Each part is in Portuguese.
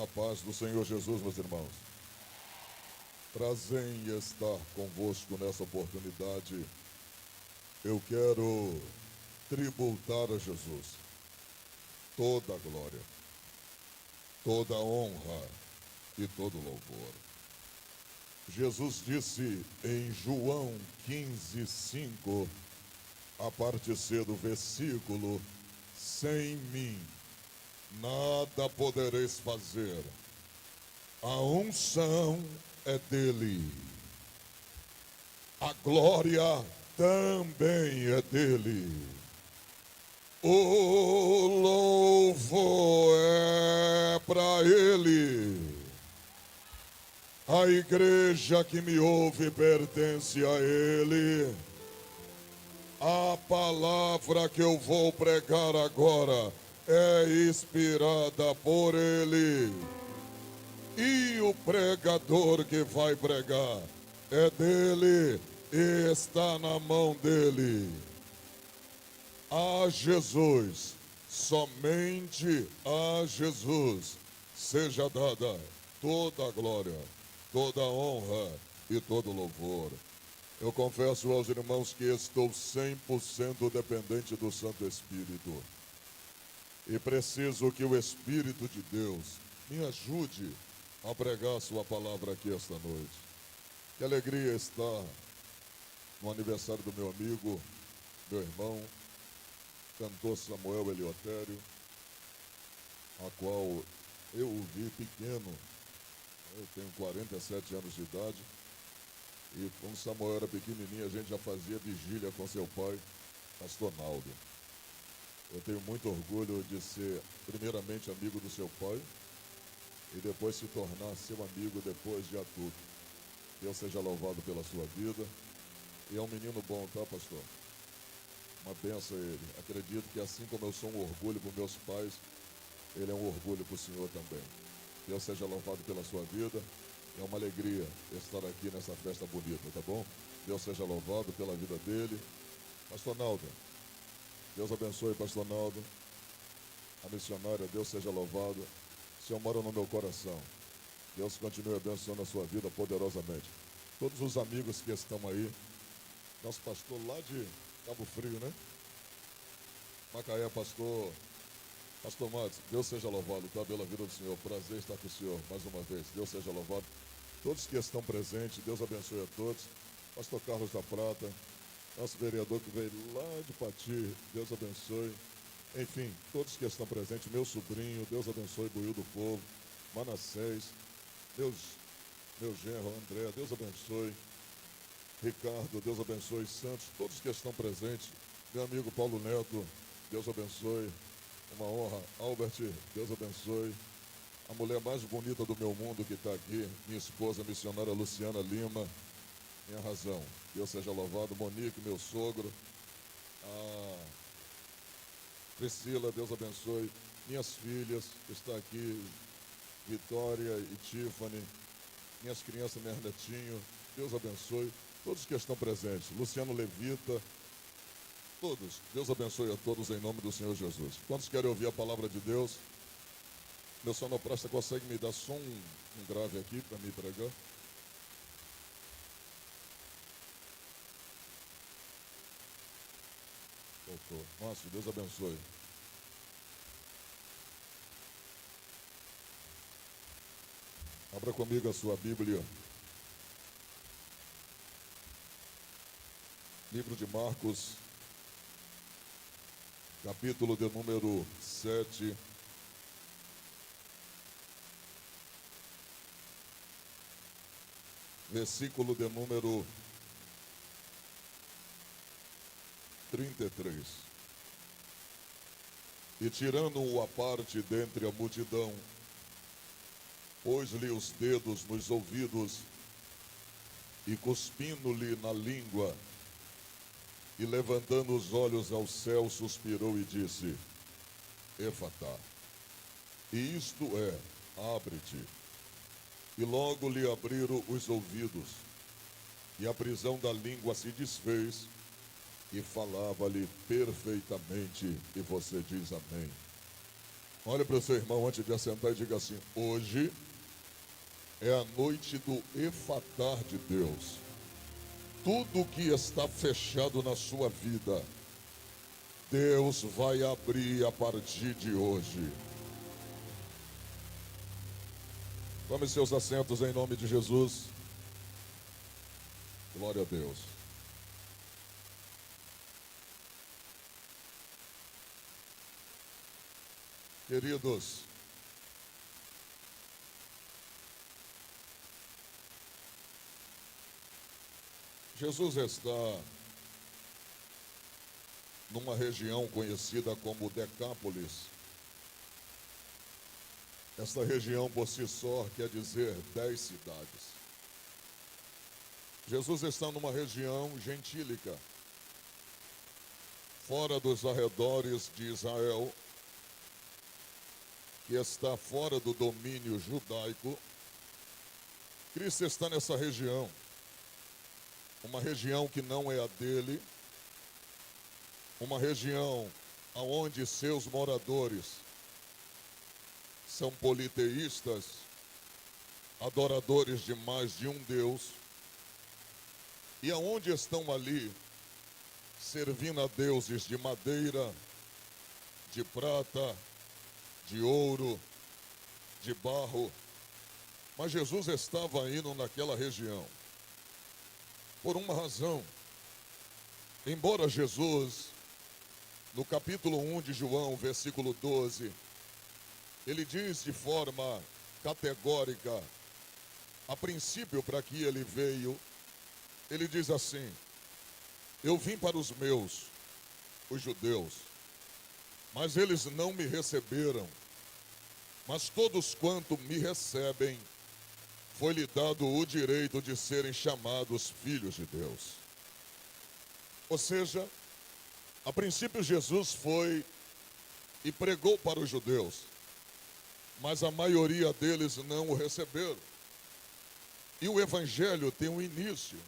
A paz do Senhor Jesus, meus irmãos. Prazer em estar convosco nessa oportunidade. Eu quero tributar a Jesus toda a glória, toda a honra e todo o louvor. Jesus disse em João 15:5, a parte C do versículo: sem mim nada podereis fazer. A unção é dele, a glória também é dele, o louvor é para ele. A igreja que me ouve pertence a ele. A palavra que eu vou pregar agora é inspirada por ele. E o pregador que vai pregar é dele e está na mão dele. A Jesus, somente a Jesus, seja dada toda a glória, toda a honra e todo o louvor. Eu confesso aos irmãos que estou 100% dependente do Santo Espírito. E preciso que o Espírito de Deus me ajude a pregar a sua palavra aqui esta noite. Que alegria estar no aniversário do meu amigo, meu irmão, cantor Samuel Eliotério, a qual eu o vi pequeno. Eu tenho 47 anos de idade. E quando Samuel era pequenininho, a gente já fazia vigília com seu pai, pastor Naldo. Eu tenho muito orgulho de ser, primeiramente, amigo do seu pai e depois se tornar seu amigo depois de adulto. Deus seja louvado pela sua vida. E é um menino bom, tá, pastor? Uma benção a ele. Acredito que assim como eu sou um orgulho para meus pais, ele é um orgulho para o Senhor também. Deus seja louvado pela sua vida. É uma alegria estar aqui nessa festa bonita, tá bom? Deus seja louvado pela vida dele. Pastor Naldo, Deus abençoe, pastor Naldo. A missionária, Deus seja louvado. O Senhor mora no meu coração. Deus continue abençoando a sua vida poderosamente. Todos os amigos que estão aí, nosso pastor lá de Cabo Frio, né? Macaé, pastor Matos, Deus seja louvado, tá? Pela vida do Senhor. Prazer estar com o Senhor mais uma vez. Deus seja louvado. Todos que estão presentes, Deus abençoe a todos. Pastor Carlos da Prata, nosso vereador que veio lá de Pati, Deus abençoe. Enfim, todos que estão presentes, meu sobrinho, Deus abençoe, Buiu do Povo, Manassés, meu genro André, Deus abençoe. Ricardo, Deus abençoe. Santos, todos que estão presentes. Meu amigo Paulo Neto, Deus abençoe. Uma honra. Albert, Deus abençoe. A mulher mais bonita do meu mundo que está aqui, minha esposa, a missionária Luciana Lima, minha razão. Deus seja louvado. Monique, meu sogro. A Priscila, Deus abençoe. Minhas filhas, que está aqui, Vitória e Tiffany. Minhas crianças, meu netinho, Deus abençoe. Todos que estão presentes. Luciano Levita. Todos. Deus abençoe a todos em nome do Senhor Jesus. Quantos querem ouvir a palavra de Deus? Meu sonoplasta consegue me dar só um grave aqui para me pregar? Voltou. Márcio, Deus abençoe. Abra comigo a sua Bíblia. Livro de Marcos, capítulo de número 7. Versículo de número 33. E tirando-o à parte dentre a multidão, pôs-lhe os dedos nos ouvidos e cuspindo-lhe na língua, e levantando os olhos ao céu, suspirou e disse: Efatá. E isto é, abre-te. E logo lhe abriram os ouvidos, e a prisão da língua se desfez, e falava-lhe perfeitamente. E você diz amém. Olha para o seu irmão antes de assentar e diga assim: hoje é a noite do efatar de Deus. Tudo que está fechado na sua vida, Deus vai abrir a partir de hoje. Tome seus assentos em nome de Jesus. Glória a Deus. Queridos, Jesus está numa região conhecida como Decápolis. Esta região por si só quer dizer 10 cidades. Jesus está numa região gentílica, fora dos arredores de Israel, que está fora do domínio judaico. Cristo está nessa região, uma região que não é a dele, uma região onde seus moradores são politeístas, adoradores de mais de um Deus, e aonde estão ali servindo a deuses de madeira, de prata, de ouro, de barro. Mas Jesus estava indo naquela região por uma razão. Embora Jesus, no capítulo 1 de João, versículo 12, ele diz de forma categórica, a princípio para que ele veio, ele diz assim: eu vim para os meus, os judeus, mas eles não me receberam. Mas todos quanto me recebem, foi-lhe dado o direito de serem chamados filhos de Deus. Ou seja, a princípio Jesus foi e pregou para os judeus, mas a maioria deles não o receberam. E o evangelho tem um início.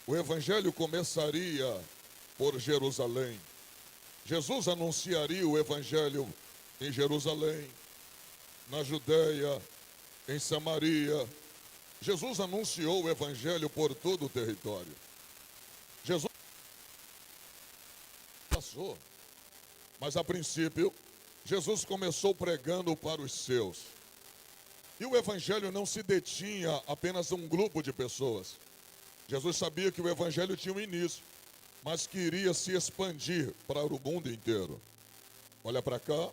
O evangelho começaria por Jerusalém. Jesus anunciaria o evangelho em Jerusalém, na Judeia, em Samaria. Jesus anunciou o evangelho por todo o território. Jesus passou, mas a princípio, Jesus começou pregando para os seus. E o evangelho não se detinha apenas a um grupo de pessoas. Jesus sabia que o evangelho tinha um início, mas que iria se expandir para o mundo inteiro. Olha para cá.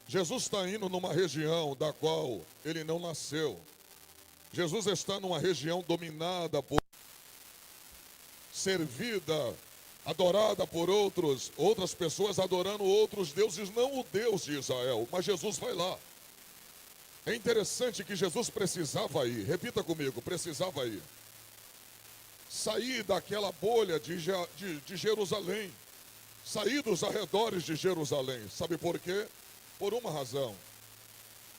Jesus está indo numa região da qual ele não nasceu. Jesus está numa região dominada por, servida, adorada por outras pessoas adorando outros deuses, não o Deus de Israel, mas Jesus vai lá. É interessante que Jesus precisava ir, repita comigo, precisava ir. Sair daquela bolha de Jerusalém, sair dos arredores de Jerusalém. Sabe por quê? Por uma razão.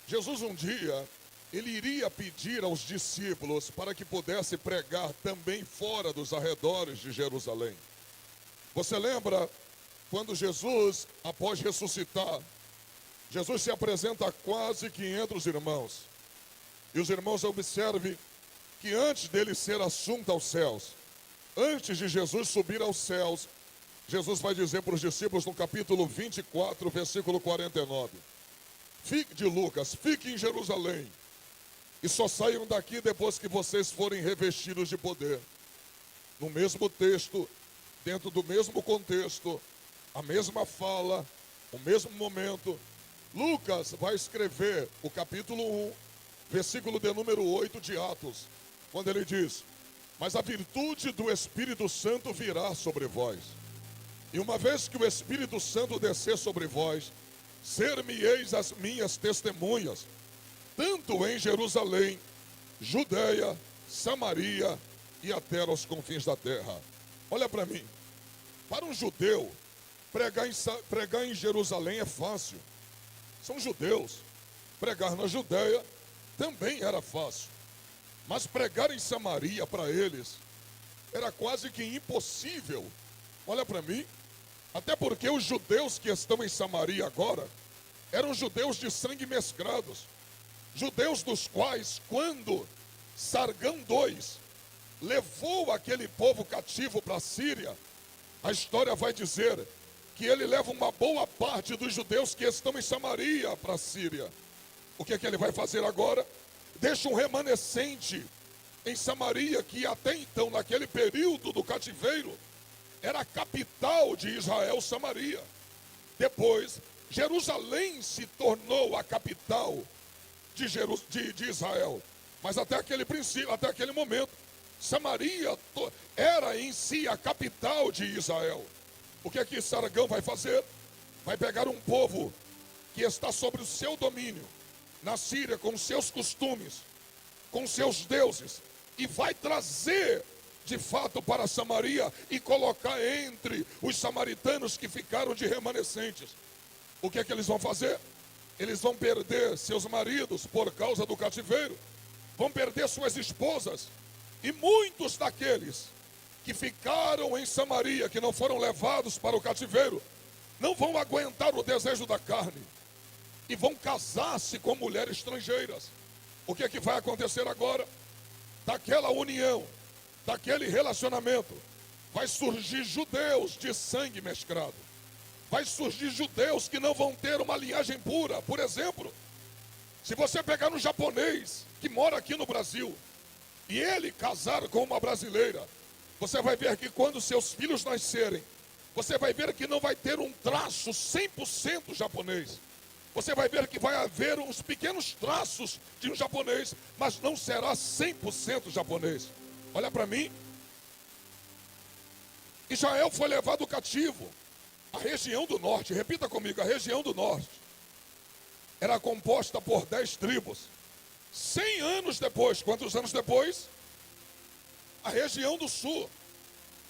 Jesus um dia, ele iria pedir aos discípulos para que pudesse pregar também fora dos arredores de Jerusalém. Você lembra quando Jesus, após ressuscitar, Jesus se apresenta a quase 500 irmãos. E os irmãos observem que antes dele ser assunto aos céus, antes de Jesus subir aos céus, Jesus vai dizer para os discípulos no capítulo 24, versículo 49. De Lucas, fiquem em Jerusalém e só saiam daqui depois que vocês forem revestidos de poder. No mesmo texto, dentro do mesmo contexto, a mesma fala, o mesmo momento, Lucas vai escrever o capítulo 1, versículo de número 8 de Atos, quando ele diz: mas a virtude do Espírito Santo virá sobre vós. E uma vez que o Espírito Santo descer sobre vós, ser-me-eis as minhas testemunhas, tanto em Jerusalém, Judeia, Samaria e até aos confins da terra. Olha para mim, para um judeu, pregar em Jerusalém é fácil. São judeus. Pregar na Judeia também era fácil. Mas pregar em Samaria para eles era quase que impossível. Olha para mim, até porque os judeus que estão em Samaria agora eram judeus de sangue mesclados, judeus dos quais, quando Sargão II levou aquele povo cativo para a Síria, a história vai dizer que ele leva uma boa parte dos judeus que estão em Samaria para a Síria. O que é que ele vai fazer agora? Deixa um remanescente em Samaria, que até então, naquele período do cativeiro, era a capital de Israel, Samaria. Depois, Jerusalém se tornou a capital de Israel. Mas até aquele princípio, até aquele momento, Samaria era em si a capital de Israel. O que é que Sargão vai fazer? Vai pegar um povo que está sobre o seu domínio, na Síria, com seus costumes, com seus deuses, e vai trazer de fato para Samaria e colocar entre os samaritanos que ficaram de remanescentes. O que é que eles vão fazer? Eles vão perder seus maridos por causa do cativeiro, vão perder suas esposas, e muitos daqueles que ficaram em Samaria, que não foram levados para o cativeiro, não vão aguentar o desejo da carne e vão casar-se com mulheres estrangeiras. O que é que vai acontecer agora? Daquela união, daquele relacionamento, vai surgir judeus de sangue mesclado. Vai surgir judeus que não vão ter uma linhagem pura. Por exemplo, se você pegar um japonês que mora aqui no Brasil e ele casar com uma brasileira, você vai ver que quando seus filhos nascerem, você vai ver que não vai ter um traço 100% japonês. Você vai ver que vai haver uns pequenos traços de um japonês, mas não será 100% japonês. Olha para mim. Israel foi levado cativo. A região do norte, repita comigo, a região do norte era composta por 10 tribos. 100 anos depois, quantos anos depois? A região do sul,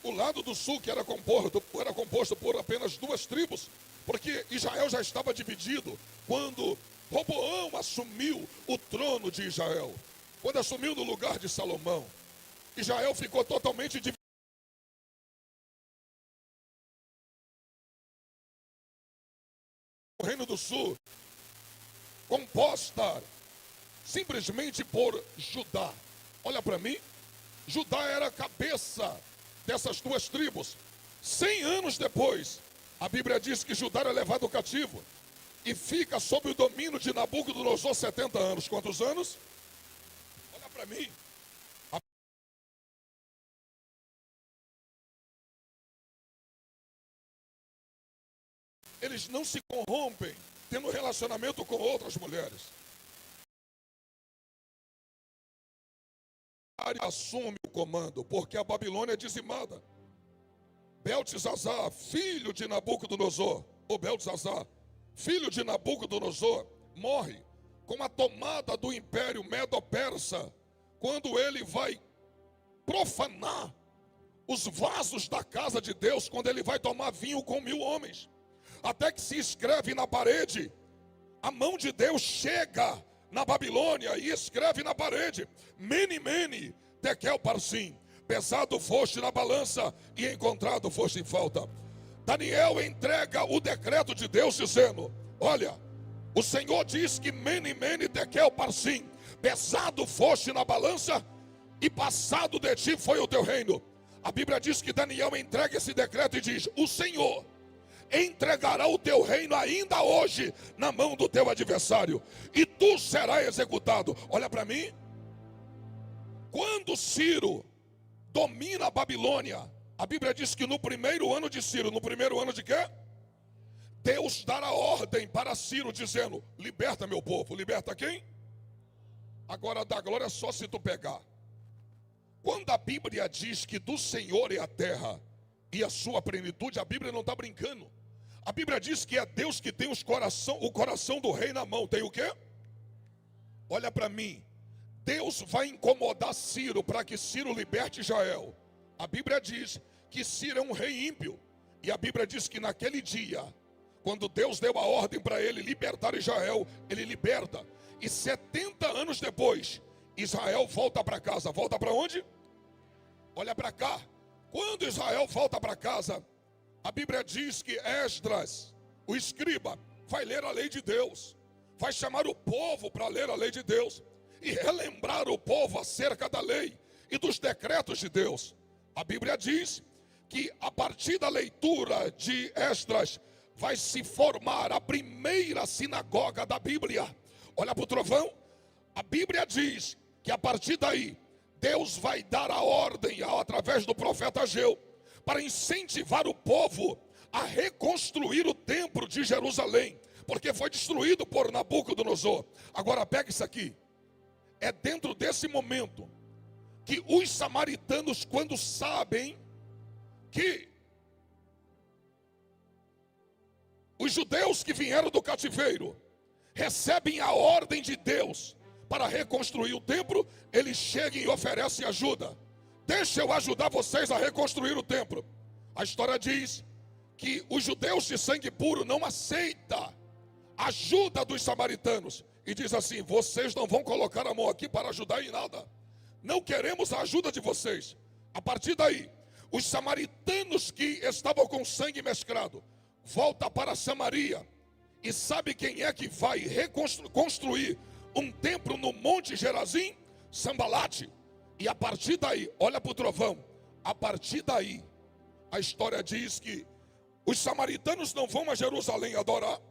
o lado do sul, que era composto por apenas 2 tribos, porque Israel já estava dividido quando Roboão assumiu o trono de Israel, quando assumiu no lugar de Salomão. Israel ficou totalmente dividido. O Reino do Sul, composta simplesmente por Judá. Olha para mim, Judá era a cabeça dessas 2 tribos. 100 anos depois, a Bíblia diz que Judá é levado cativo e fica sob o domínio de Nabucodonosor 70 anos. Quantos anos? Olha para mim. Eles não se corrompem tendo relacionamento com outras mulheres. Assume o comando, porque a Babilônia é dizimada. Beltesazar, filho de Nabucodonosor, ou Beltesazar, filho de Nabucodonosor, morre com a tomada do império medo-persa, quando ele vai profanar os vasos da casa de Deus, quando ele vai tomar vinho com 1000 homens. Até que se escreve na parede, a mão de Deus chega na Babilônia e escreve na parede: Mene, Mene, Tekel Parsim, pesado foste na balança e encontrado foste em falta. Daniel entrega o decreto de Deus dizendo: olha, o Senhor diz que Mene, Mene, Tekel Parsim, pesado foste na balança e passado de ti foi o teu reino. A Bíblia diz que Daniel entrega esse decreto e diz: o Senhor entregará o teu reino ainda hoje na mão do teu adversário, e tu serás executado. Olha para mim. Quando Ciro domina a Babilônia, a Bíblia diz que no primeiro ano de Ciro, no primeiro ano de quê? Deus dará ordem para Ciro dizendo: liberta meu povo. Liberta quem? Agora dá glória só se tu pegar. Quando a Bíblia diz que do Senhor é a terra e a sua plenitude, a Bíblia não está brincando. A Bíblia diz que é Deus que tem o coração do rei na mão. Tem o quê? Olha para mim. Deus vai incomodar Ciro para que Ciro liberte Israel. A Bíblia diz que Ciro é um rei ímpio. E a Bíblia diz que naquele dia, quando Deus deu a ordem para ele libertar Israel, ele liberta. E 70 anos depois, Israel volta para casa. Volta para onde? Olha para cá. Quando Israel volta para casa, a Bíblia diz que Esdras, o escriba, vai ler a lei de Deus, vai chamar o povo para ler a lei de Deus e relembrar o povo acerca da lei e dos decretos de Deus. A Bíblia diz que a partir da leitura de Esdras vai se formar a primeira sinagoga da Bíblia. Olha para o trovão. A Bíblia diz que a partir daí Deus vai dar a ordem através do profeta Ageu para incentivar o povo a reconstruir o templo de Jerusalém, porque foi destruído por Nabucodonosor. Agora pega isso aqui. É dentro desse momento que os samaritanos, quando sabem que os judeus que vieram do cativeiro recebem a ordem de Deus para reconstruir o templo, eles chegam e oferecem ajuda. Deixa eu ajudar vocês a reconstruir o templo. A história diz que os judeus de sangue puro não aceitam a ajuda dos samaritanos e diz assim: vocês não vão colocar a mão aqui para ajudar em nada, não queremos a ajuda de vocês. A partir daí, os samaritanos que estavam com sangue mesclado voltam para Samaria. E sabe quem é que vai reconstruir um templo no Monte Gerazim? Sambalate. E a partir daí, olha para o trovão, a partir daí, a história diz que os samaritanos não vão a Jerusalém adorar,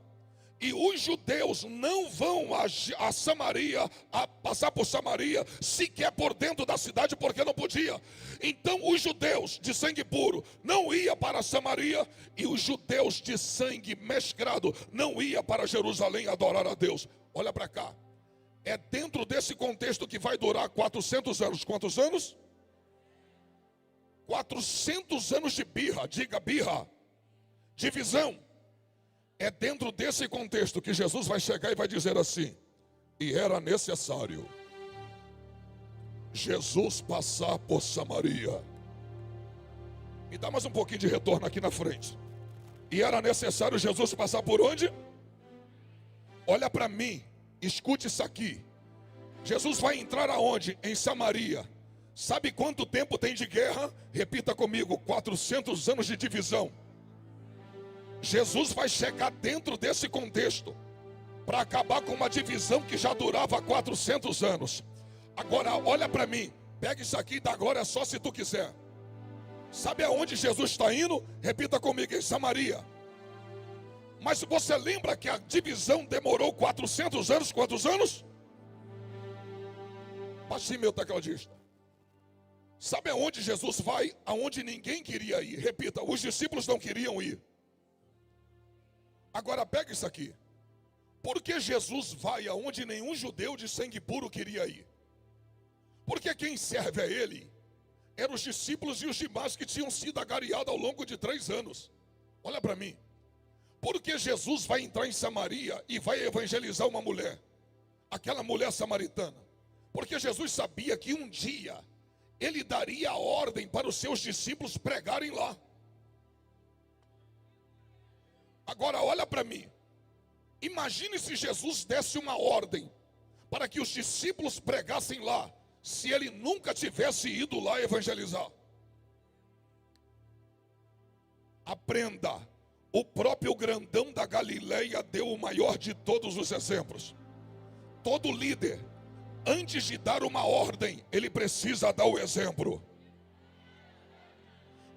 e os judeus não vão a Samaria, a passar por Samaria, sequer por dentro da cidade, porque não podia. Então os judeus de sangue puro não iam para Samaria, e os judeus de sangue mesclado não iam para Jerusalém adorar a Deus. Olha para cá. É dentro desse contexto que vai durar 400 anos. Quantos anos? 400 anos de birra, diga birra, divisão. É dentro desse contexto que Jesus vai chegar e vai dizer assim: e era necessário Jesus passar por Samaria. Me dá mais um pouquinho de retorno aqui na frente. E era necessário Jesus passar por onde? Olha para mim, escute isso aqui. Jesus vai entrar aonde? Em Samaria. Sabe quanto tempo tem de guerra? Repita comigo: 400 anos de divisão. Jesus vai chegar dentro desse contexto para acabar com uma divisão que já durava 400 anos. Agora olha para mim, pega isso aqui e dá glória só se tu quiser. Sabe aonde Jesus está indo? Repita comigo: em Samaria. Mas você lembra que a divisão demorou 400 anos? Quantos anos? Baixinho, meu tecladista. Sabe aonde Jesus vai? Aonde ninguém queria ir. Repita: os discípulos não queriam ir. Agora pega isso aqui. Por que Jesus vai aonde nenhum judeu de sangue puro queria ir? Porque quem serve a ele eram os discípulos e os demais que tinham sido agariados ao longo de 3 anos. Olha para mim. Por que Jesus vai entrar em Samaria e vai evangelizar uma mulher? Aquela mulher samaritana. Porque Jesus sabia que um dia ele daria a ordem para os seus discípulos pregarem lá. Agora olha para mim. Imagine se Jesus desse uma ordem para que os discípulos pregassem lá, se ele nunca tivesse ido lá evangelizar. Aprenda. O próprio grandão da Galileia deu o maior de todos os exemplos. Todo líder, antes de dar uma ordem, ele precisa dar o exemplo.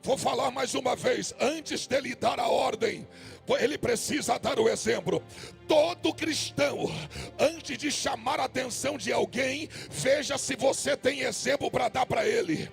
Vou falar mais uma vez: antes dele dar a ordem, ele precisa dar o exemplo. Todo cristão, antes de chamar a atenção de alguém, veja se você tem exemplo para dar para ele.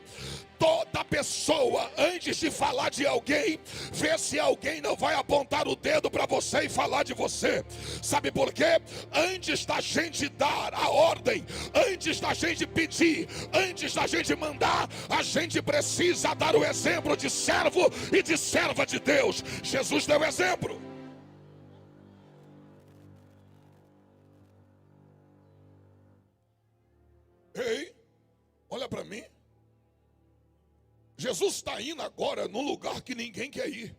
Toda pessoa, antes de falar de alguém, vê se alguém não vai apontar o dedo para você e falar de você. Sabe por quê? Antes da gente dar a ordem, antes da gente pedir, antes da gente mandar, a gente precisa dar o exemplo de servo e de serva de Deus. Jesus deu exemplo. Ei, olha para mim. Jesus está indo agora num lugar que ninguém quer ir.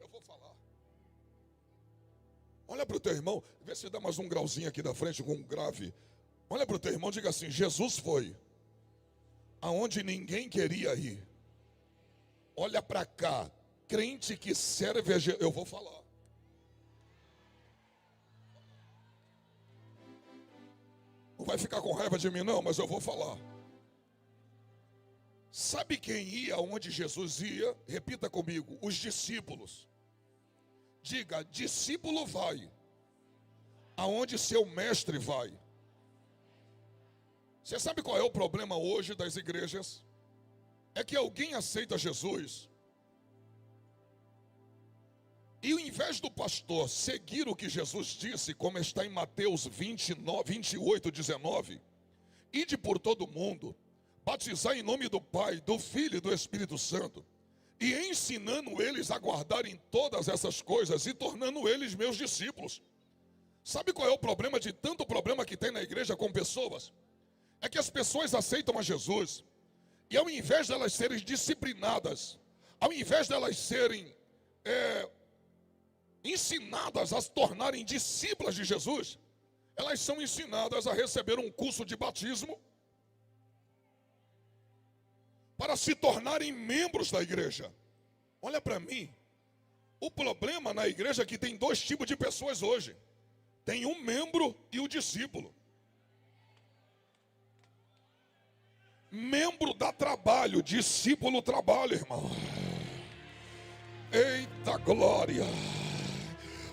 Eu vou falar. Olha para o teu irmão, vê se dá mais um grauzinho aqui da frente com um grave. Olha para o teu irmão, diga assim: Jesus foi aonde ninguém queria ir. Olha para cá, crente que serve a Jesus. Eu vou falar. Não vai ficar com raiva de mim não, mas eu vou falar. Sabe quem ia onde Jesus ia? Repita comigo, os discípulos. Diga, discípulo vai aonde seu mestre vai. Você sabe qual é o problema hoje das igrejas? É que alguém aceita Jesus e ao invés do pastor seguir o que Jesus disse, como está em Mateus 28, 19, ide por todo o mundo, batizar em nome do Pai, do Filho e do Espírito Santo, e ensinando eles a guardarem todas essas coisas e tornando eles meus discípulos. Sabe qual é o problema de tanto problema que tem na igreja com pessoas? É que as pessoas aceitam a Jesus e ao invés de elas serem disciplinadas, ao invés de elas serem ensinadas a se tornarem discípulas de Jesus, elas são ensinadas a receber um curso de batismo para se tornarem membros da igreja. Olha para mim, o problema na igreja é que tem dois tipos de pessoas hoje. Tem um membro e o discípulo. Membro dá trabalho, discípulo trabalha, irmão. Eita glória.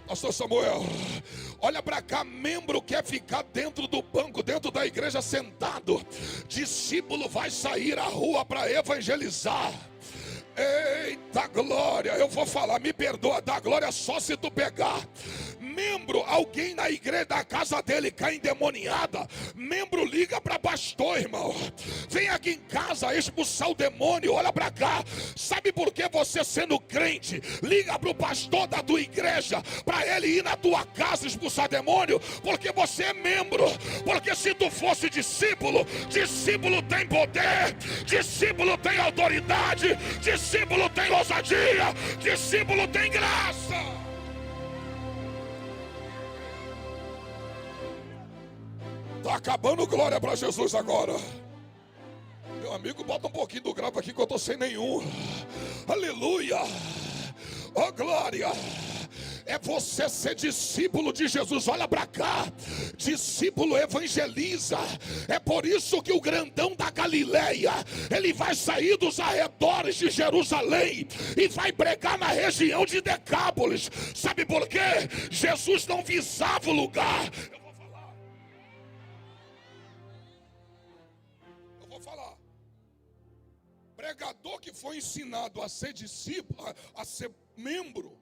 Pastor Samuel, olha para cá, membro quer ficar dentro do banco, dentro da igreja sentado. Discípulo vai sair à rua para evangelizar. Eita glória, eu vou falar, me perdoa, dá glória só se tu pegar. Membro, alguém na igreja da casa dele cai endemoniada, membro liga para pastor, irmão, vem aqui em casa expulsar o demônio. Olha para cá, sabe por que você sendo crente liga para o pastor da tua igreja para ele ir na tua casa expulsar demônio? Porque você é membro. Porque se tu fosse discípulo, discípulo tem poder, discípulo tem autoridade, discípulo tem ousadia, discípulo tem graça. Está acabando, glória para Jesus agora. Meu amigo, bota um pouquinho do grave aqui que eu estou sem nenhum. Aleluia. Oh glória. É você ser discípulo de Jesus. Olha para cá, discípulo evangeliza. É por isso que o grandão da Galileia, ele vai sair dos arredores de Jerusalém e vai pregar na região de Decápolis. Sabe por quê? Jesus não visava o lugar. Eu vou falar. Pregador que foi ensinado a ser discípulo, a ser membro,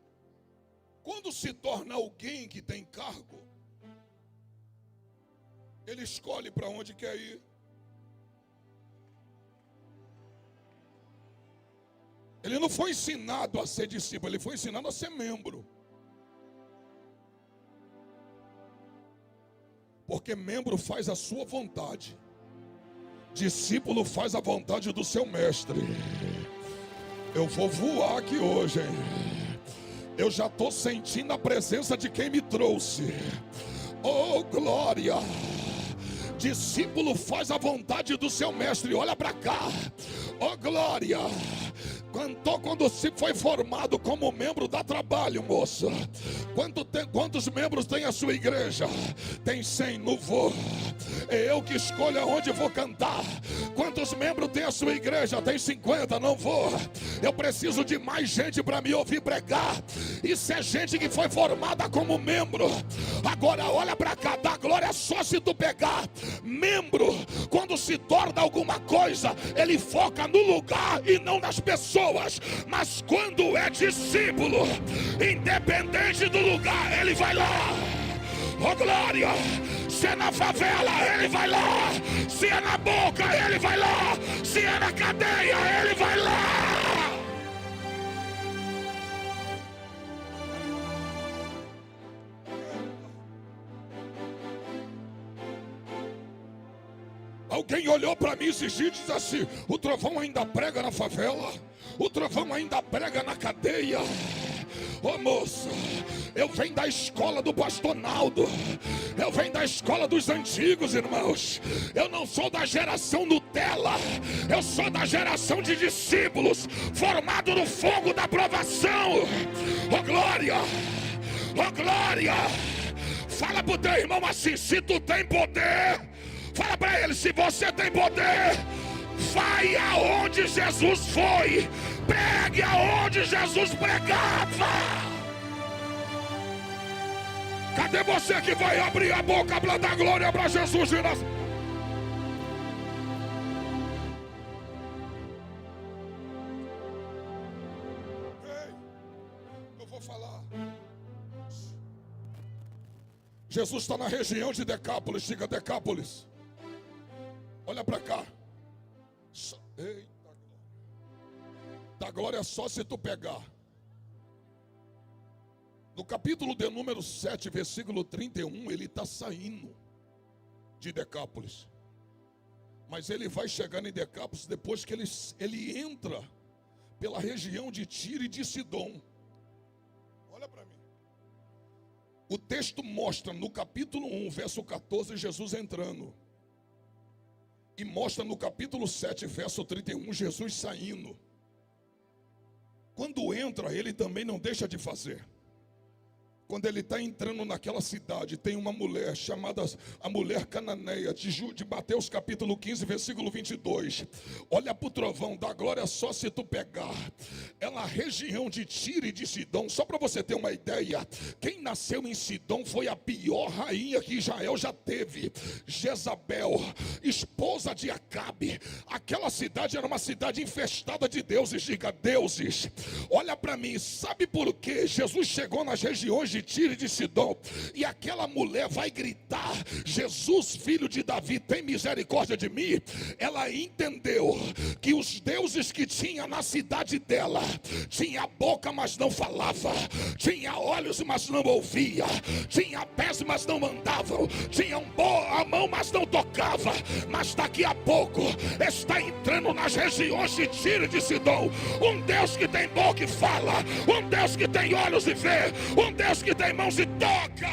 quando se torna alguém que tem cargo, ele escolhe para onde quer ir. Ele não foi ensinado a ser discípulo, ele foi ensinado a ser membro. Porque membro faz a sua vontade, discípulo faz a vontade do seu mestre. Eu vou voar aqui hoje, hein? Eu já estou sentindo a presença de quem me trouxe. Oh glória. Discípulo faz a vontade do seu mestre. Olha para cá. Oh glória. Quando se foi formado como membro, dá trabalho, moça. Quantos membros tem a sua igreja? Tem 100, não vou. É eu que escolho aonde vou cantar. Quantos membros tem a sua igreja? Tem 50, não vou. Eu preciso de mais gente para me ouvir pregar. Isso é gente que foi formada como membro. Agora olha para cá, dá glória só se tu pegar. Membro, quando se torna alguma coisa, ele foca no lugar e não nas pessoas. Mas quando é discípulo, independente do lugar, ele vai lá. Oh glória. Se é na favela, ele vai lá. Se é na boca, ele vai lá. Se é na cadeia, ele vai lá. Alguém olhou para mim esses dias e disse assim: o trovão ainda prega na favela, o trovão ainda prega na cadeia. Ô moça, eu venho da escola do pastor Naldo, eu venho da escola dos antigos, irmãos. Eu não sou da geração Nutella, eu sou da geração de discípulos formados no fogo da provação. Ô glória, ô glória. Fala pro teu irmão assim: se tu tem poder, Fala para ele: se você tem poder, vai aonde Jesus foi, pregue aonde Jesus pregava. Cadê você que vai abrir a boca para dar glória para Jesus de Nazaré? Eu vou falar. Jesus está na região de Decápolis. Diga Decápolis. Olha para cá. Eita glória. Da glória é só se tu pegar. No capítulo de número 7, versículo 31, ele está saindo de Decápolis. Mas ele vai chegar em Decápolis depois que ele entra pela região de Tiro e de Sidom. Olha para mim. O texto mostra no capítulo 1, verso 14, Jesus entrando. E mostra no capítulo 7, verso 31, Jesus saindo. Quando entra, ele também não deixa de fazer. Quando ele está entrando naquela cidade, tem uma mulher chamada a mulher cananeia, de Mateus capítulo 15, versículo 22. Olha para o trovão, dá glória só se tu pegar. É na região de Tiro e de Sidom. Só para você ter uma ideia, quem nasceu em Sidom foi a pior rainha que Israel já teve. Jezabel, esposa de Acabe. Aquela cidade era uma cidade infestada de deuses. Diga deuses. Olha para mim, sabe por que Jesus chegou nas regiões de Tiro e de Sidom, e aquela mulher vai gritar: Jesus, filho de Davi, tem misericórdia de mim? Ela entendeu que os deuses que tinha na cidade dela, tinha boca mas não falava, tinha olhos mas não ouvia, tinha pés mas não andavam, tinha a mão mas não tocava. Mas daqui a pouco está entrando nas regiões de Tiro e de Sidom um Deus que tem boca e fala, um Deus que tem olhos e vê, um Deus que tem mãos e toca.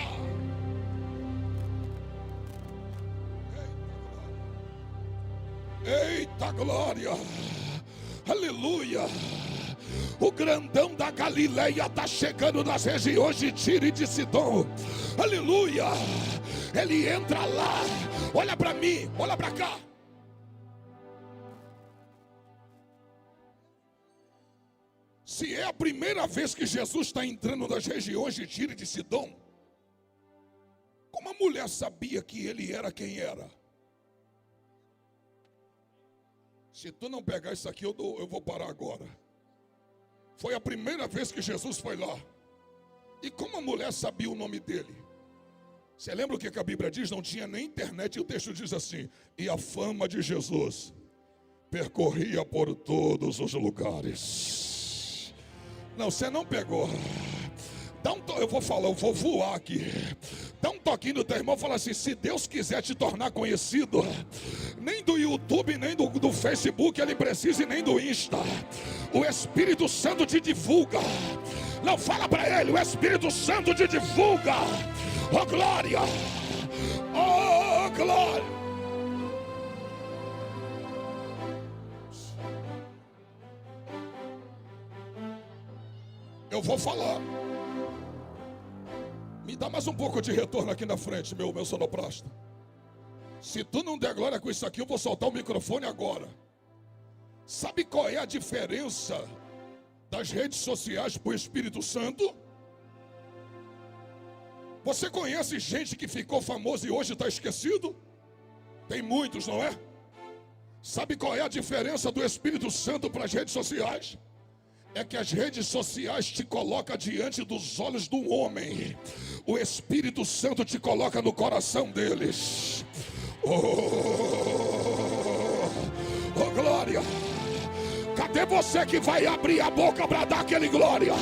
Eita glória, aleluia. O grandão da Galileia está chegando nas regiões de Tiro e de Sidom, aleluia. Ele entra lá, olha para mim, olha para cá. Se é a primeira vez que Jesus está entrando nas regiões de Tiro e de Sidom, como a mulher sabia que ele era quem era? Se tu não pegar isso aqui, eu vou parar agora. Foi a primeira vez que Jesus foi lá. E como a mulher sabia o nome dele? Você lembra o que a Bíblia diz? Não tinha nem internet, e o texto diz assim: e a fama de Jesus percorria por todos os lugares. Não, você não pegou. Eu vou falar, eu vou voar aqui. Dá um toquinho no teu irmão e fala assim: se Deus quiser te tornar conhecido, nem do YouTube, nem do Facebook ele precisa, e nem do Insta. O Espírito Santo te divulga. Não, fala para ele: o Espírito Santo te divulga. Oh glória, oh glória. Eu vou falar. Me dá mais um pouco de retorno aqui na frente, meu sonoplasta. Se tu não der glória com isso aqui, eu vou soltar o microfone agora. Sabe qual é a diferença das redes sociais para o Espírito Santo? Você conhece gente que ficou famoso e hoje está esquecido? Tem muitos, não é? Sabe qual é a diferença do Espírito Santo para as redes sociais? É que as redes sociais te colocam diante dos olhos do homem. O Espírito Santo te coloca no coração deles. Oh glória. Cadê você que vai abrir a boca para dar aquele glória?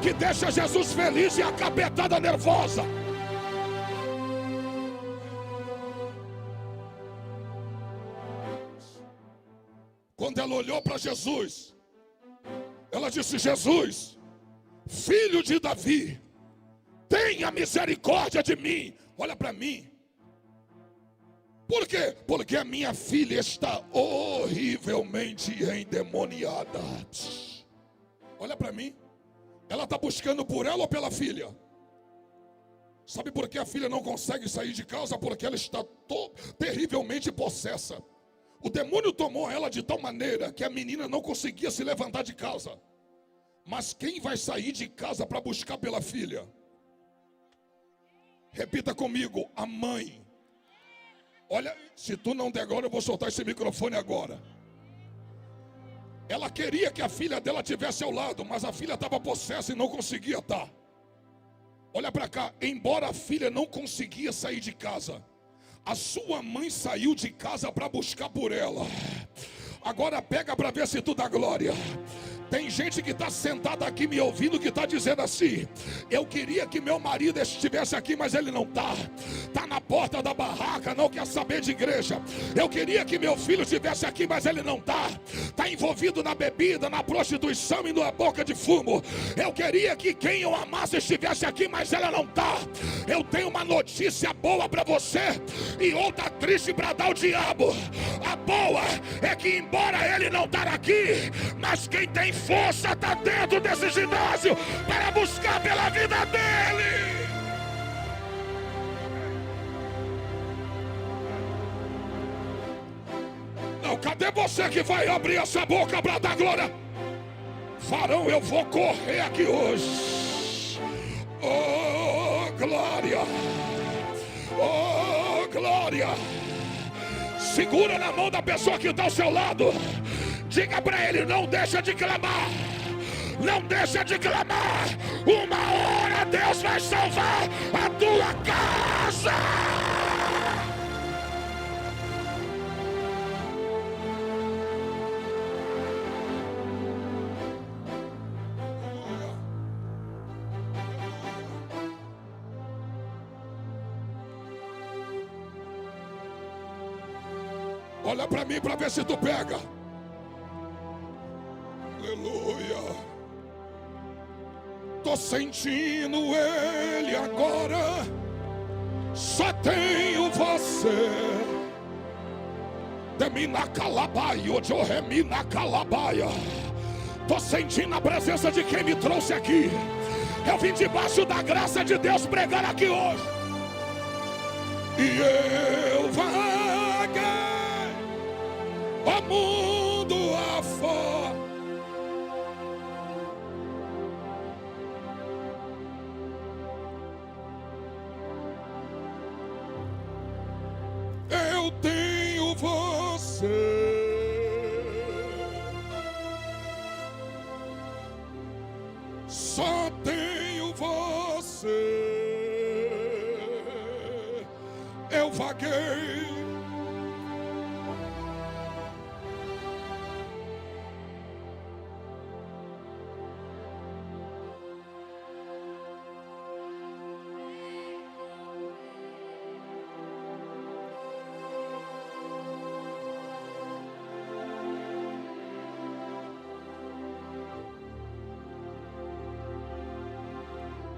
Que deixa Jesus feliz e a capetada nervosa. Quando ela olhou para Jesus, ela disse: Jesus, filho de Davi, tenha misericórdia de mim. Olha para mim. Por quê? Porque a minha filha está horrivelmente endemoniada. Olha para mim. Ela está buscando por ela ou pela filha? Sabe por que a filha não consegue sair de casa? Porque ela está terrivelmente possessa. O demônio tomou ela de tal maneira que a menina não conseguia se levantar de casa. Mas quem vai sair de casa para buscar pela filha? Repita comigo, a mãe. Olha, se tu não der agora, eu vou soltar esse microfone agora. Ela queria que a filha dela estivesse ao lado, mas a filha estava possessa e não conseguia estar. Olha para cá, embora a filha não conseguia sair de casa, a sua mãe saiu de casa para buscar por ela. Agora pega para ver se tu dá glória. Tem gente que está sentada aqui me ouvindo que está dizendo assim: eu queria que meu marido estivesse aqui, mas ele não está. Está na porta da barraca, não quer saber de igreja. Eu queria que meu filho estivesse aqui, mas ele não está. Está envolvido na bebida, na prostituição e na boca de fumo. Eu queria que quem eu amasse estivesse aqui, mas ela não está. Eu tenho uma notícia boa para você e outra triste para dar ao diabo. A boa é que embora ele não estar aqui, mas quem tem força está dentro desse ginásio para buscar pela vida dele. Não, cadê você que vai abrir essa boca para dar glória? Varão, eu vou correr aqui hoje. Oh, glória. Oh, glória. Segura na mão da pessoa que está ao seu lado. Diga para ele, não deixa de clamar. Não deixa de clamar. Uma hora Deus vai salvar a tua casa. Olha para mim para ver se tu pega. Aleluia. Tô sentindo ele agora. Só tenho você. Demina calabaia, hoje eu remina calabaia. Tô sentindo a presença de quem me trouxe aqui. Eu vim debaixo da graça de Deus pregar aqui hoje. E eu vaguei o mundo afora. Eu tenho você. Só tenho você. Eu vaguei.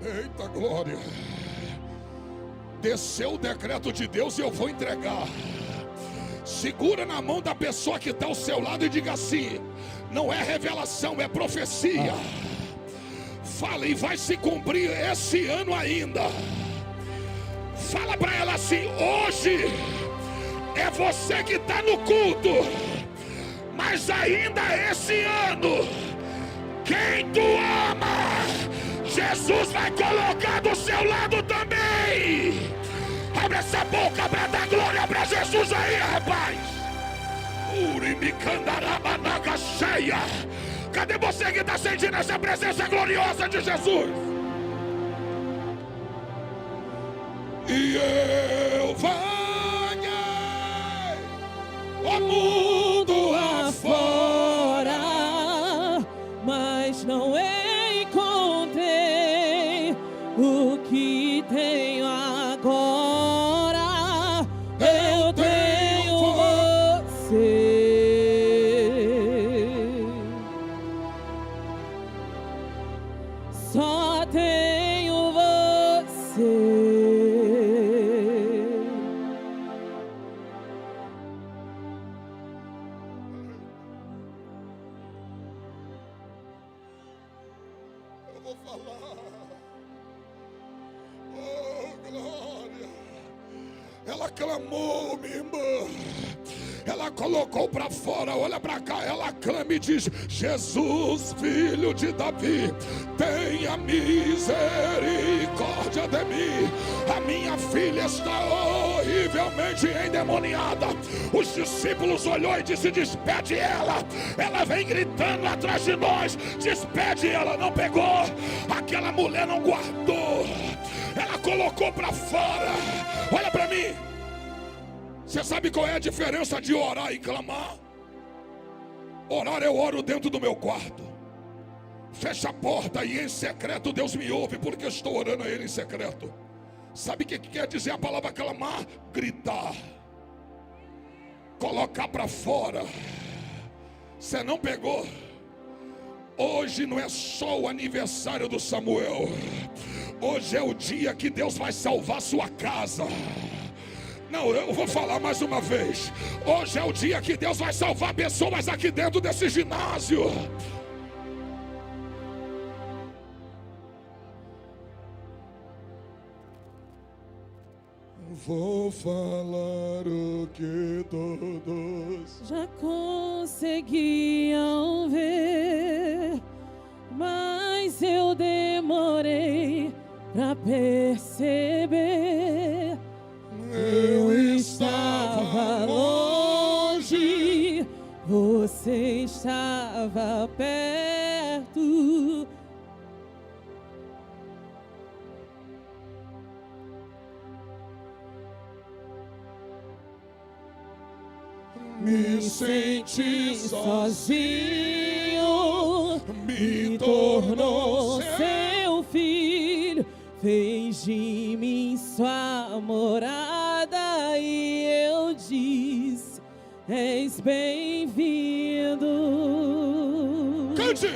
Eita glória. Desceu o decreto de Deus e eu vou entregar. Segura na mão da pessoa que está ao seu lado e diga assim: não é revelação, é profecia. Fala e vai se cumprir esse ano ainda. Fala para ela assim: hoje é você que está no culto, mas ainda esse ano, quem tu ama, Jesus vai colocar do seu lado também. Abre essa boca para dar glória para Jesus aí, rapaz. Urimicandaramanaga cheia. Cadê você que está sentindo essa presença gloriosa de Jesus? E eu vaguei o mundo afora, mas não encontrei o que tenho agora. Eu tenho você. Só tenho você. Eu vou falar. Oh, ela clamou, minha irmã. Ela colocou para fora, olha para cá, ela clama e diz: Jesus, filho de Davi, tenha misericórdia de mim. A minha filha está horrivelmente endemoniada. Os discípulos olhou e disse: despede ela. Ela vem gritando atrás de nós: despede ela. Não pegou, aquela mulher não guardou, ela colocou para fora. Olha para mim. Você sabe qual é a diferença de orar e clamar? Orar eu oro dentro do meu quarto, fecha a porta e em secreto Deus me ouve, porque eu estou orando a Ele em secreto. Sabe o que quer dizer a palavra clamar? Gritar, colocar para fora. Você não pegou? Hoje não é só o aniversário do Samuel, hoje é o dia que Deus vai salvar sua casa. Não, eu vou falar mais uma vez. Hoje é o dia que Deus vai salvar pessoas aqui dentro desse ginásio. Vou falar o que todos já conseguiam ver, mas eu demorei pra perceber. Eu estava longe, você estava perto. Me senti sozinho, me tornou seu filho, fez de mim sua morada e eu disse: és bem-vindo. Cante!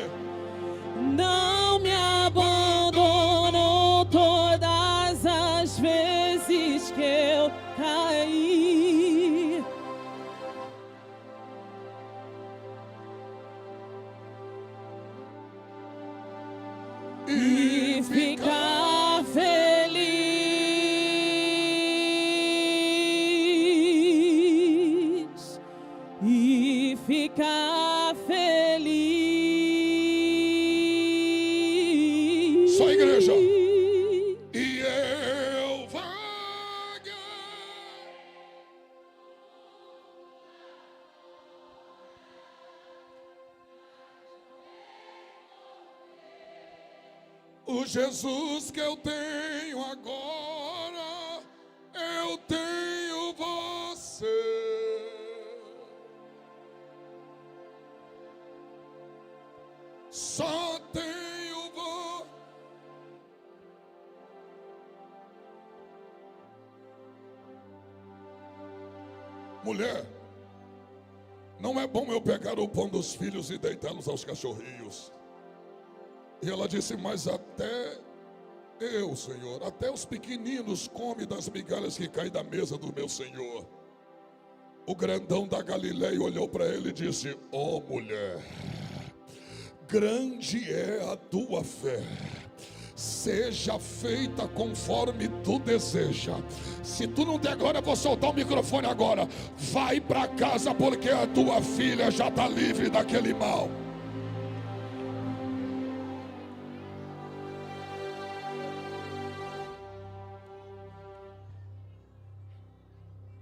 Não me abandonou todas as vezes que eu caí. E ficar feliz, e ficar feliz. Só a igreja. E eu vaguei. O Jesus que eu tenho agora, eu tenho você. Só tenho você. Mulher, não é bom eu pegar o pão dos filhos e deitá-los aos cachorrinhos. E ela disse: mas até eu, Senhor, até os pequeninos comem das migalhas que caem da mesa do meu Senhor. O grandão da Galileia olhou para ele e disse: ó mulher, grande é a tua fé, seja feita conforme tu deseja. Se tu não der glória, eu vou soltar o microfone agora. Vai para casa, porque a tua filha já está livre daquele mal.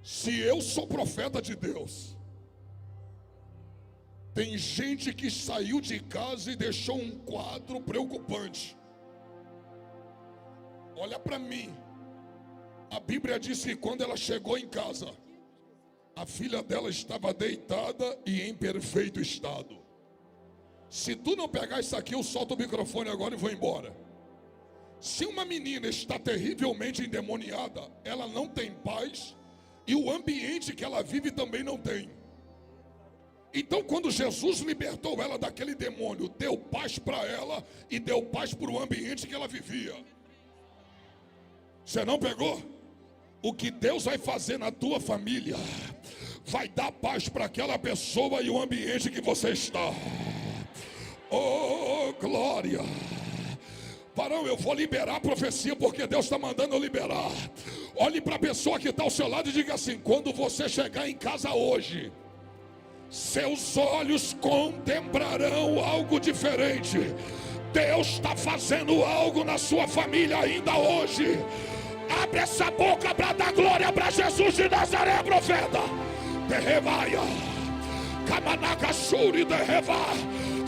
Se eu sou profeta de Deus, tem gente que saiu de casa e deixou um quadro preocupante. Olha para mim. A Bíblia diz que quando ela chegou em casa, a filha dela estava deitada e em perfeito estado. Se tu não pegar isso aqui, eu solto o microfone agora e vou embora. Se uma menina está terrivelmente endemoniada, ela não tem paz, e o ambiente que ela vive também não tem. Então, quando Jesus libertou ela daquele demônio, deu paz para ela e deu paz para o ambiente que ela vivia. Você não pegou? O que Deus vai fazer na tua família vai dar paz para aquela pessoa e o ambiente que você está. Oh, glória! Varão, eu vou liberar a profecia, porque Deus está mandando eu liberar. Olhe para a pessoa que está ao seu lado e diga assim: quando você chegar em casa hoje, seus olhos contemplarão algo diferente. Deus está fazendo algo na sua família ainda hoje. Abre essa boca para dar glória para Jesus de Nazaré, profeta. Derrevaia, Kamanaga Shuri derreva.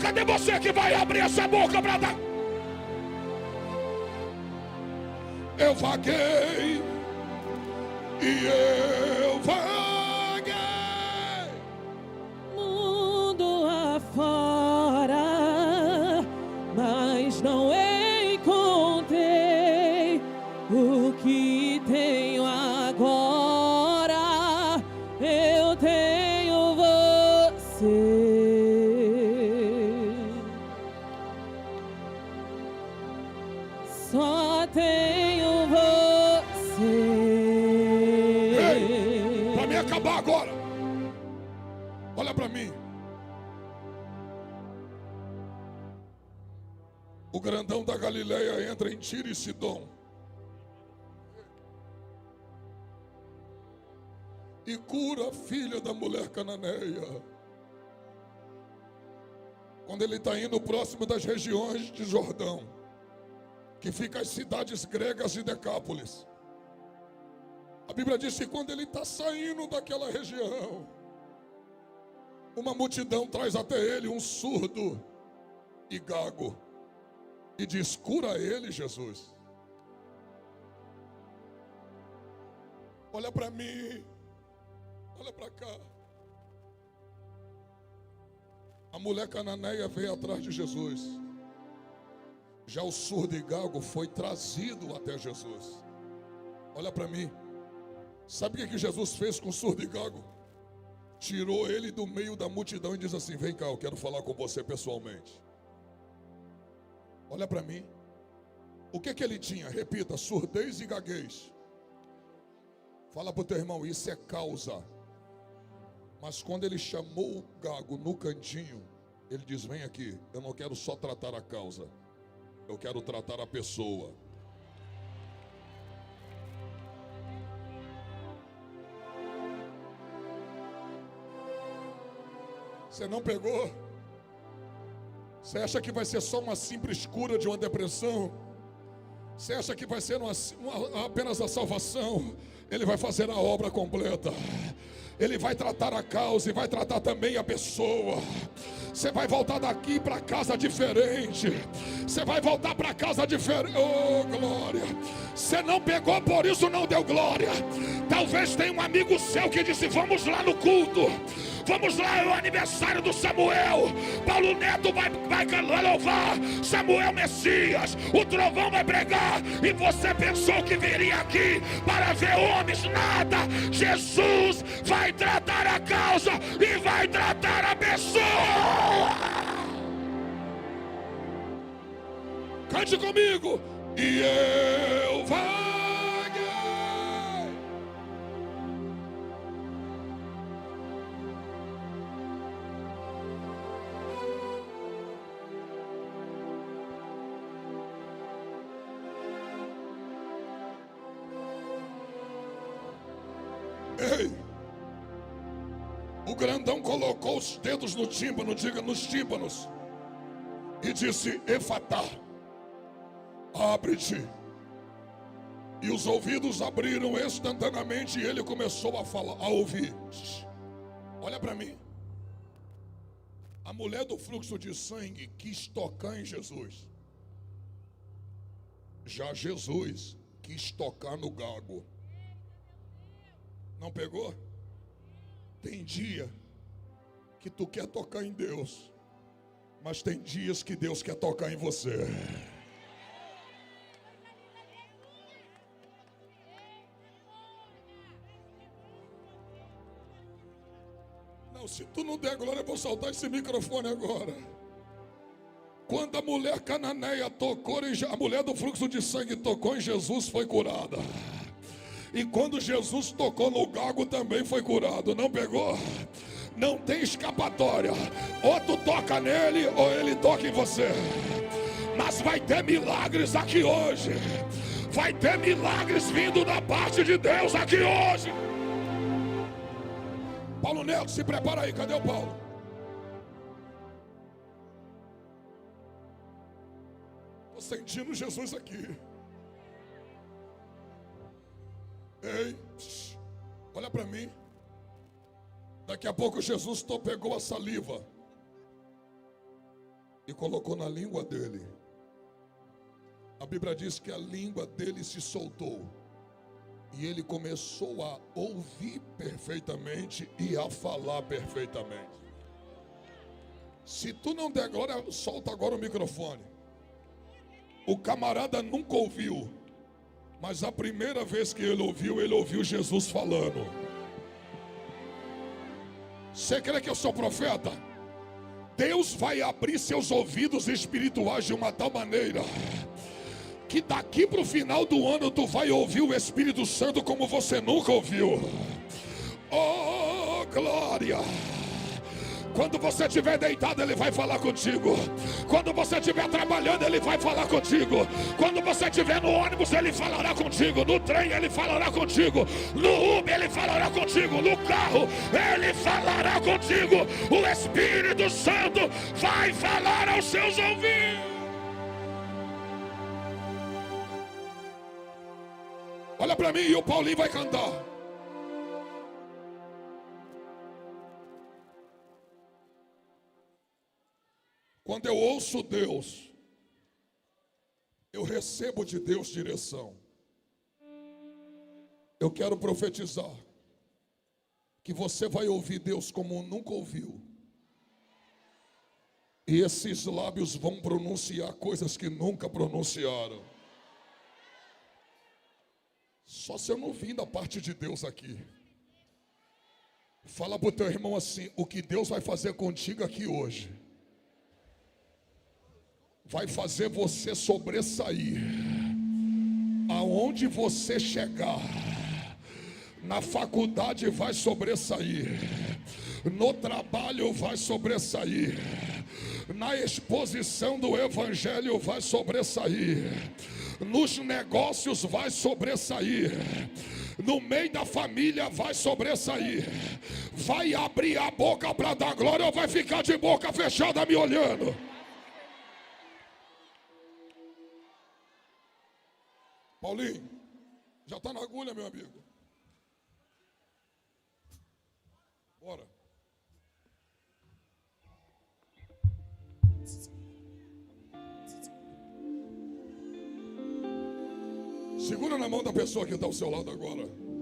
Cadê você que vai abrir essa boca para dar? Eu vaguei e eu vaguei mundo afora, mas não encontrei o que tenho agora. Eu tenho você. Só tenho você. Ei, para mim acabar agora, olha para mim. O grandão da Galileia entra em Tiro e Sidom e cura a filha da mulher cananeia. Quando ele está indo próximo das regiões de Jordão, que fica as cidades gregas de Decápolis, a Bíblia diz que quando ele está saindo daquela região, uma multidão traz até ele um surdo e gago e diz: cura ele, Jesus. Olha para mim, olha para cá. A mulher cananeia veio atrás de Jesus. Já o surdo e gago foi trazido até Jesus. Olha para mim. Sabe o que Jesus fez com o surdo e gago? Tirou ele do meio da multidão e diz assim: vem cá, eu quero falar com você pessoalmente. Olha para mim. O que ele tinha? Repita: surdez e gaguez. Fala para o teu irmão: isso é causa. Mas quando ele chamou o gago no cantinho, ele diz: vem aqui, eu não quero só tratar a causa, eu quero tratar a pessoa. Você não pegou? Você acha que vai ser só uma simples cura de uma depressão? Você acha que vai ser apenas a salvação? Ele vai fazer a obra completa. Ele vai tratar a causa e vai tratar também a pessoa. Você vai voltar daqui para casa diferente. Você vai voltar para casa diferente. Oh, glória. Você não pegou, por isso não deu glória. Talvez tenha um amigo seu que disse: vamos lá no culto. Vamos lá, é o aniversário do Samuel. Paulo Neto vai louvar Samuel Messias. O trovão vai pregar. E você pensou que viria aqui para ver homens? Nada. Jesus vai tratar a causa e vai tratar a pessoa. Cante comigo. E eu vaguei. Ei, o grandão colocou os dedos no tímpano, diga nos tímpanos, e disse: Efatá, abre-te. E os ouvidos abriram instantaneamente e ele começou a falar, a ouvir. Olha para mim. A mulher do fluxo de sangue quis tocar em Jesus. Já Jesus quis tocar no gago. Não pegou? Tem dia que tu quer tocar em Deus, mas tem dias que Deus quer tocar em você. Não, se tu não der glória, eu vou soltar esse microfone agora. Quando a mulher cananeia tocou, a mulher do fluxo de sangue tocou em Jesus, foi curada. E quando Jesus tocou no gago, também foi curado. Não pegou? Não tem escapatória. Ou tu toca nele, ou ele toca em você. Mas vai ter milagres aqui hoje. Vai ter milagres vindo da parte de Deus aqui hoje. Paulo Neto, se prepara aí. Cadê o Paulo? Estou sentindo Jesus aqui. Ei, olha para mim. Daqui a pouco Jesus pegou a saliva e colocou na língua dele. A Bíblia diz que a língua dele se soltou e ele começou a ouvir perfeitamente e a falar perfeitamente. Se tu não der glória, solta agora o microfone. O camarada nunca ouviu, mas a primeira vez que ele ouviu Jesus falando. Você crê que eu sou profeta? Deus vai abrir seus ouvidos espirituais de uma tal maneira que daqui para o final do ano tu vai ouvir o Espírito Santo como você nunca ouviu. Oh, glória! Quando você estiver deitado, Ele vai falar contigo. Quando você estiver trabalhando, Ele vai falar contigo. Quando você estiver no ônibus, Ele falará contigo. No trem, Ele falará contigo. No Uber, Ele falará contigo. No carro, Ele falará contigo. O Espírito Santo vai falar aos seus ouvidos. Olha para mim, e o Paulinho vai cantar. Quando eu ouço Deus, eu recebo de Deus direção. Eu quero profetizar que você vai ouvir Deus como nunca ouviu. E esses lábios vão pronunciar coisas que nunca pronunciaram. Só se eu não vim da parte de Deus aqui. Fala para o teu irmão assim: o que Deus vai fazer contigo aqui hoje vai fazer você sobressair. Aonde você chegar, na faculdade vai sobressair, no trabalho vai sobressair, na exposição do Evangelho vai sobressair, nos negócios vai sobressair, no meio da família vai sobressair. Vai abrir a boca para dar glória ou vai ficar de boca fechada me olhando? Paulinho, já está na agulha, meu amigo. Bora. Segura na mão da pessoa que está ao seu lado agora.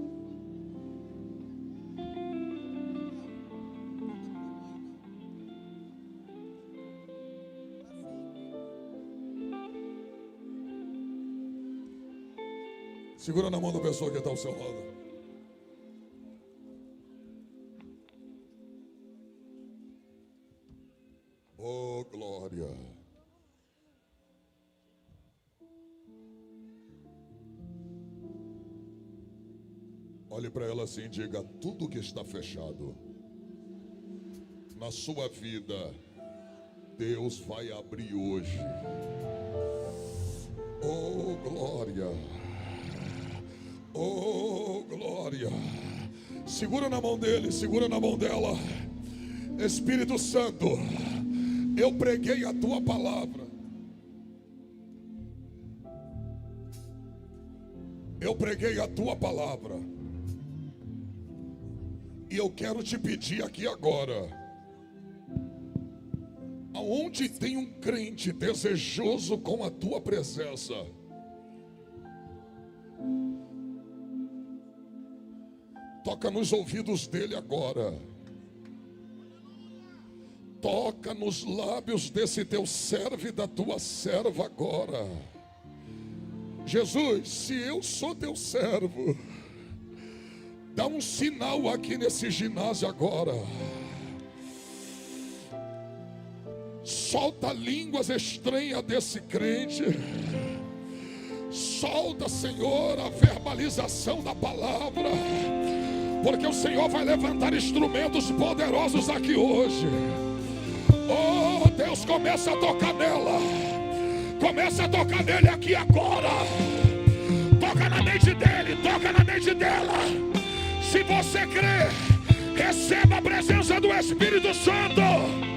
Segura na mão da pessoa que está ao seu lado. Oh, glória. Olhe para ela assim e diga: tudo que está fechado na sua vida, Deus vai abrir hoje. Oh, glória. Oh, glória. Segura na mão dele, segura na mão dela. Espírito Santo, eu preguei a tua palavra. Eu preguei a tua palavra. E eu quero te pedir aqui agora: aonde tem um crente desejoso com a tua presença, toca nos ouvidos dele agora. Toca nos lábios desse teu servo e da tua serva agora. Jesus, se eu sou teu servo, dá um sinal aqui nesse ginásio agora. Solta línguas estranhas desse crente. Solta, Senhor, a verbalização da palavra, porque o Senhor vai levantar instrumentos poderosos aqui hoje. Oh, Deus, começa a tocar nela. Começa a tocar nele aqui agora. Toca na mente dele, toca na mente dela. Se você crê, receba a presença do Espírito Santo.